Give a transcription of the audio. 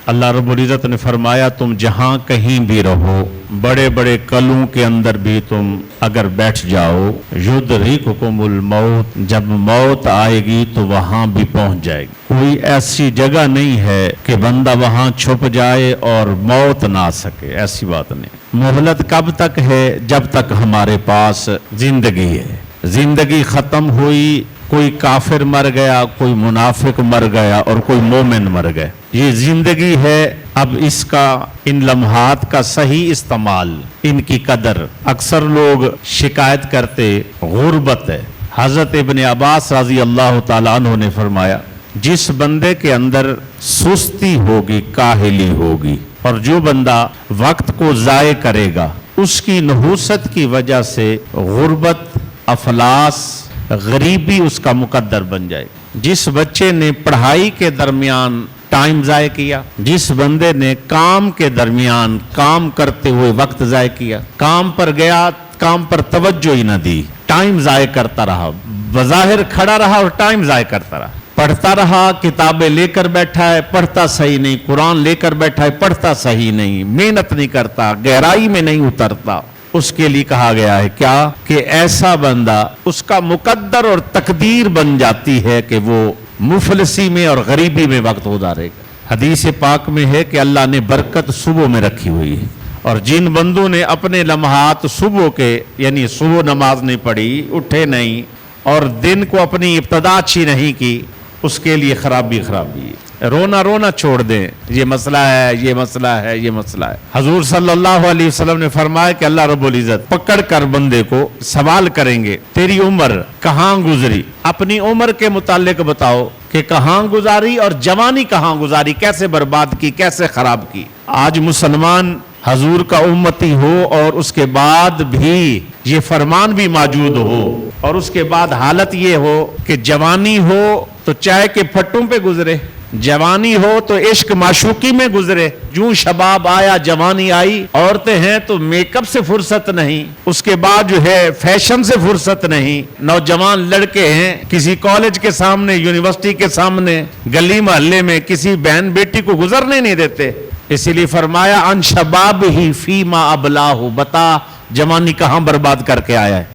اللہ رب العزت نے فرمایا تم جہاں کہیں بھی رہو، بڑے بڑے کلوں کے اندر بھی تم اگر بیٹھ جاؤ، یدرککم الموت، جب موت آئے گی تو وہاں بھی پہنچ جائے گی۔ کوئی ایسی جگہ نہیں ہے کہ بندہ وہاں چھپ جائے اور موت نہ آ سکے، ایسی بات نہیں۔ مہلت کب تک ہے؟ جب تک ہمارے پاس زندگی ہے۔ زندگی ختم ہوئی، کوئی کافر مر گیا، کوئی منافق مر گیا اور کوئی مومن مر گئے، یہ زندگی ہے۔ اب اس کا، ان لمحات کا صحیح استعمال، ان کی قدر۔ اکثر لوگ شکایت کرتے غربت ہے۔ حضرت ابن عباس رضی اللہ تعالیٰ عنہ نے فرمایا جس بندے کے اندر سستی ہوگی، کاہلی ہوگی، اور جو بندہ وقت کو ضائع کرے گا، اس کی نحوست کی وجہ سے غربت، افلاس، غریبی اس کا مقدر بن جائے۔ جس بچے نے پڑھائی کے درمیان ٹائم ضائع کیا، جس بندے نے کام کے درمیان کام کرتے ہوئے وقت ضائع کیا، کام پر گیا، کام پر توجہ ہی نہ دی، ٹائم ضائع کرتا رہا، بظاہر کھڑا رہا اور ٹائم ضائع کرتا رہا، پڑھتا رہا، کتابیں لے کر بیٹھا ہے، پڑھتا صحیح نہیں، قرآن لے کر بیٹھا ہے، پڑھتا صحیح نہیں، محنت نہیں کرتا، گہرائی میں نہیں اترتا، اس کے لیے کہا گیا ہے کیا کہ ایسا بندہ، اس کا مقدر اور تقدیر بن جاتی ہے کہ وہ مفلسی میں اور غریبی میں وقت گزارے گا۔ حدیث پاک میں ہے کہ اللہ نے برکت صبح میں رکھی ہوئی ہے، اور جن بندوں نے اپنے لمحات صبح کے، یعنی صبح نماز نہیں پڑھی، اٹھے نہیں اور دن کو اپنی ابتدا اچھی نہیں کی، اس کے لیے خرابی ہے۔ رونا چھوڑ دیں، یہ مسئلہ ہے، یہ مسئلہ ہے، یہ مسئلہ ہے۔ حضور صلی اللہ علیہ وسلم نے فرمایا کہ اللہ رب العزت پکڑ کر بندے کو سوال کریں گے، تیری عمر کہاں گزری؟ اپنی عمر کے متعلق بتاؤ کہ کہاں گزاری اور جوانی کہاں گزاری، کیسے برباد کی، کیسے خراب کی۔ آج مسلمان حضور کا امتی ہو اور اس کے بعد بھی یہ فرمان بھی موجود ہو، اور اس کے بعد حالت یہ ہو کہ جوانی ہو تو چائے کے پھٹوں پہ گزرے، جوانی ہو تو عشق معشوقی میں گزرے، جوں شباب آیا جوانی آئی، عورتیں ہیں تو میک اپ سے فرصت نہیں، اس کے بعد جو ہے فیشن سے فرصت نہیں، نوجوان لڑکے ہیں کسی کالج کے سامنے، یونیورسٹی کے سامنے، گلی محلے میں کسی بہن بیٹی کو گزرنے نہیں دیتے۔ اسی لیے فرمایا ان شباب ہی فیما ابلاہ، بتا جوانی کہاں برباد کر کے آیا ہے۔